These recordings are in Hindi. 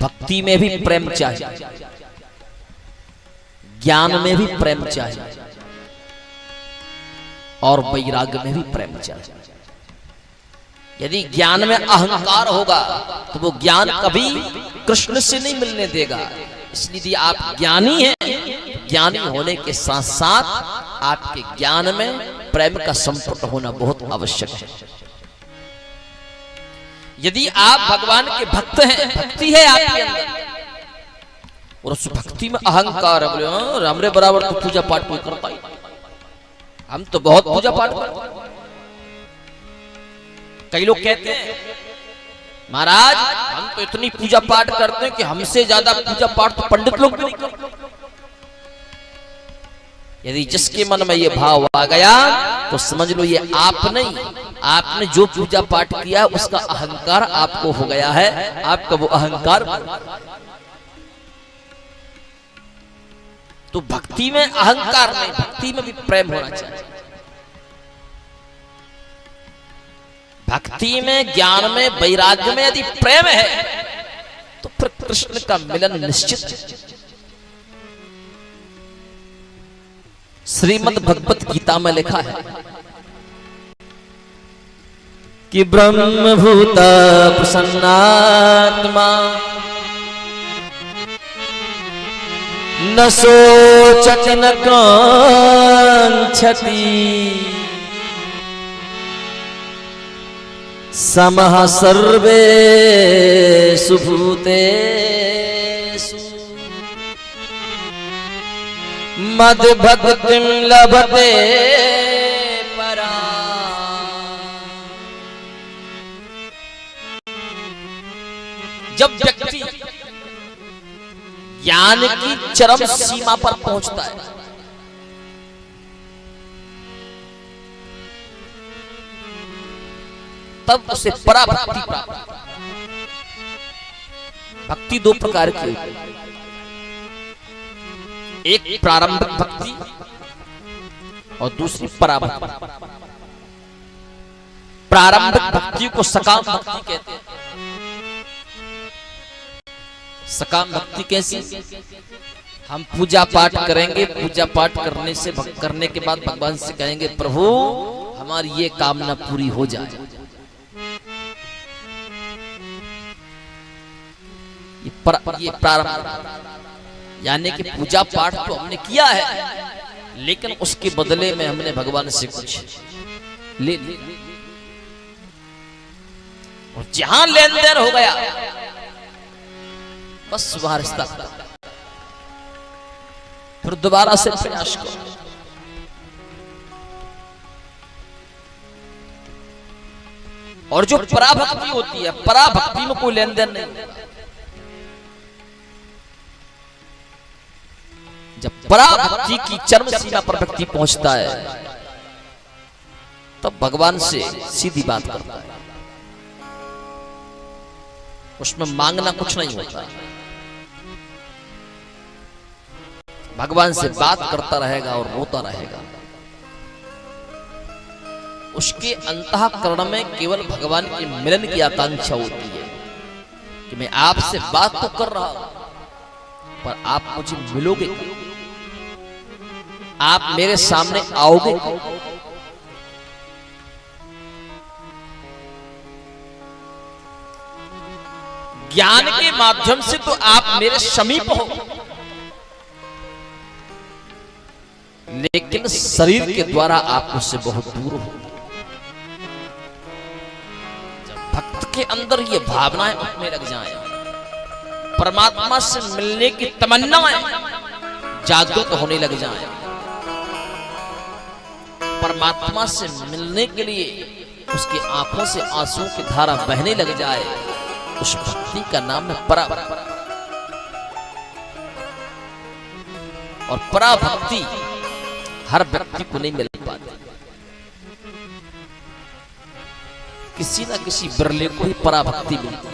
भक्ति में भी प्रेम चाहिए, ज्ञान में भी प्रेम चाहिए और वैराग्य में भी प्रेम चाहिए। यदि ज्ञान में अहंकार होगा तो वो ज्ञान कभी कृष्ण से नहीं मिलने देगा। इसलिए यदि आप ज्ञानी हैं, ज्ञानी होने के साथ साथ आपके ज्ञान में प्रेम का संपर्क होना बहुत आवश्यक है। यदि आप भगवान के भक्त हैं, भक्ति है आपके अंदर और उस भक्ति में अहंकार है, बोले हमरे बराबर तो पूजा पाठ कोई करता ही, हम तो बहुत पूजा पाठ करते हैं। कई लोग कहते हैं महाराज हम तो इतनी पूजा पाठ करते हैं कि हमसे ज्यादा पूजा पाठ तो पंडित लोग भी नहीं करते। यदि जिसके मन में ये भाव आ गया तो समझ लो ये आप नहीं, आपने जो पूजा पाठ किया उसका अहंकार आपको हो गया है, आपका वो अहंकार। तो भक्ति में अहंकार नहीं, भक्ति में भी प्रेम होना चाहिए। भक्ति में, ज्ञान में, वैराग्य में यदि प्रेम है तो फिर कृष्ण का मिलन निश्चित है। श्रीमद् भगवत गीता में लिखा है कि ब्रह्मभूत प्रसन्नात्मा न शोचति न कांक्षति समः सर्वेषु भूतेषु मद्भक्तिं लभते परा। जब व्यक्ति ज्ञान की चरम सीमा पर पहुंचता है तब उसे पराभक्ति प्राप्त। भक्ति दो प्रकार की होती है, एक प्रारंभिक भक्ति और दूसरी पराभक्ति। प्रारंभिक भक्ति को सकाम भक्ति कहते हैं। सकाम भक्ति कैसी? हम पूजा पाठ करेंगे, पूजा पाठ करने के बाद भगवान से कहेंगे प्रभु हमारी ये कामना पूरी हो जाए। ये प्रारंभ, यानी कि पूजा पाठ तो हमने किया है लेकिन उसके बदले में हमने भगवान से कुछ ले लिया और जहां लेन देन हो गया बस वहां रिश्ता, फिर दोबारा से प्रयास करो। और जो पराभक्ति होती है, पराभक्ति में कोई लेन देन नहीं। जब पराभक्ति की चरम सीमा पर व्यक्ति पहुंचता है तब भगवान से सीधी बात करता है, उसमें मांगना कुछ नहीं होता। भगवान से बात करता रहेगा और रोता रहेगा। उसके अंतःकरण में केवल भगवान के मिलन की आकांक्षा होती है कि मैं आपसे बात तो कर रहा हूं पर आप मुझे मिलोगे, आप मेरे सामने आओगे। ज्ञान के माध्यम से तो आप मेरे समीप हो लेकिन शरीर के द्वारा आप मुझसे बहुत दूर हो। जब भक्त के अंदर ये भावनाएं उठने लग जाएं, परमात्मा से मिलने की तमन्नाएं जागृत होने लग जाएं, परमात्मा से मिलने के लिए उसकी आंखों से आंसू की धारा बहने लग जाए, उस भक्ति का नाम है पराभक्ति। और पराभक्ति हर व्यक्ति को नहीं मिल पाती, किसी ना किसी बिरले को ही पराभक्ति मिलती।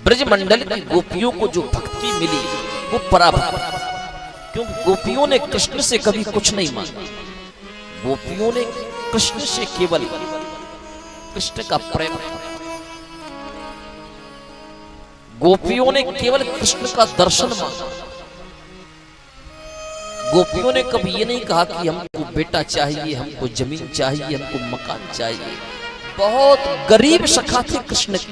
ब्रजमंडल की गोपियों को जो भक्ति मिली वो पराभक्ति, क्योंकि गोपियों ने कृष्ण से कभी कुछ नहीं मांगा। गोपियों ने कृष्ण से केवल कृष्ण का प्रेम, गोपियों ने केवल कृष्ण का दर्शन मांगा। गोपियों ने कभी ये नहीं कहा कि हमको बेटा चाहिए, हमको जमीन चाहिए, हमको मकान चाहिए। बहुत गरीब सखा थे कृष्ण के,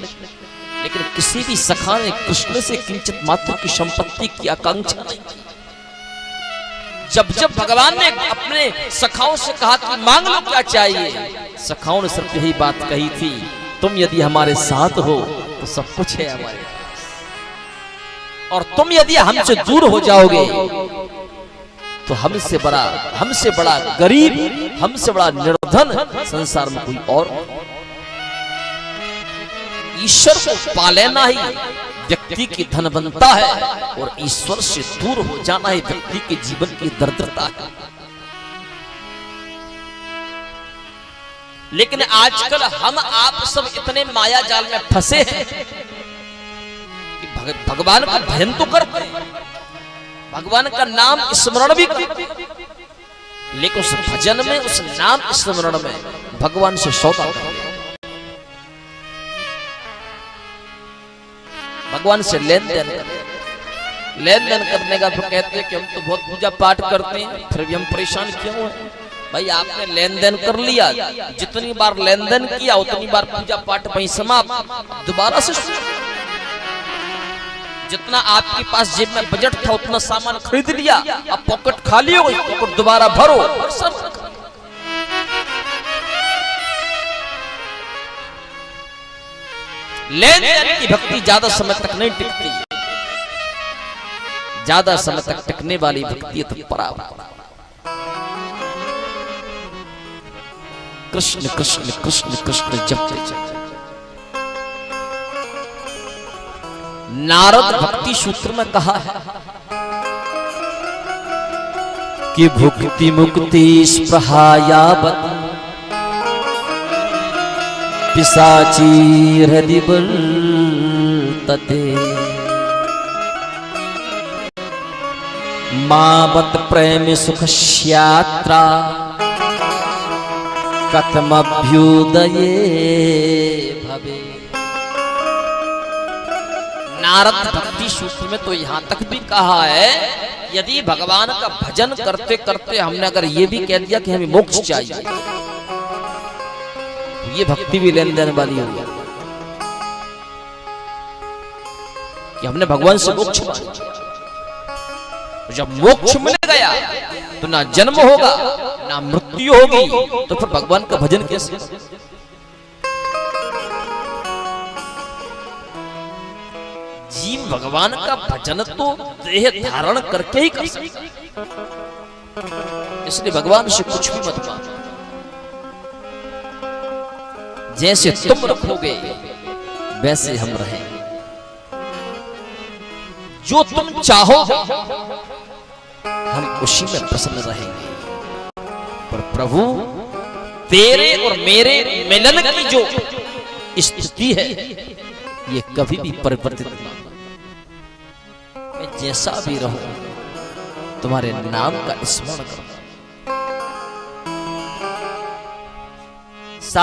लेकिन किसी भी सखा ने कृष्ण से किंचित मात्र की संपत्ति की आकांक्षा नहीं की। जब जब भगवान ने अपने सखाओं से कहा कि मांग लो क्या चाहिए, सखाओं ने सिर्फ यही बात कही थी, तुम यदि हमारे साथ हो तो सब कुछ है हमारे पास, और तुम यदि हमसे दूर हो जाओगे तो हमसे बड़ा गरीब, हमसे बड़ा निर्धन संसार में कोई और। ईश्वर को पा लेना ही व्यक्ति की धनवंता है, और ईश्वर से दूर हो जाना ही व्यक्ति के जीवन की दरिद्रता है। लेकिन आजकल हम आप सब इतने माया जाल में फंसे हैं कि भगवान का भजन तो करते हैं, भगवान का नाम स्मरण भी करते, लेकिन उस भजन में, उस नाम स्मरण में भगवान से सौदा करते, भगवान से लेन देन करने का तो कहते हैं कि हम तो बहुत पूजा पाठ करते हैं, फिर भी हम परेशान क्यों हैं? भाई आपने लेन देन कर लिया, जितनी बार लेन देन किया उतनी बार पूजा पाठ वहीं समाप्त, दोबारा से जितना आपके पास जेब में बजट था उतना सामान खरीद लिया, अब पॉकेट खाली हो गई, पॉकेट दोबारा भरो। लेन देन की भक्ति ज्यादा समय तक नहीं टिकती, ज्यादा समय तक टिकने वाली भक्ति तो परावर। कृष्ण कृष्ण कृष्ण कृष्ण जपते। नारद भक्ति सूत्र में कहा है कि भुक्ति मुक्ति स्पृहायावत पिशाची हृदय वर्तते, मावत प्रेम सुख यात्रा कथमभ्युदये भवे। नारद भक्ति सूत्र में तो यहां तक भी कहा है, यदि भगवान का भजन करते करते हमने अगर ये भी कह दिया कि हमें मोक्ष चाहिए, तो ये भक्ति भी लेन देन वाली होगी कि हमने भगवान से मोक्ष मांगा। तो जब मोक्ष मिल गया तो ना जन्म होगा ना मृत्यु होगी, तो फिर भगवान का भजन कैसे? जीव भगवान का भजन तो देह धारण करके ही कर सकता, इसलिए भगवान से कुछ भी मत मांगो, जैसे तुम रखोगे वैसे हम रहेंगे, जो तुम चाहो हम उसी में प्रसन्न रहेंगे। पर प्रभु तेरे और मेरे मिलन की जो स्थिति है ये कभी भी परिवर्तित ना, मैं जैसा भी रहूं तुम्हारे नाम का स्मरण करूं।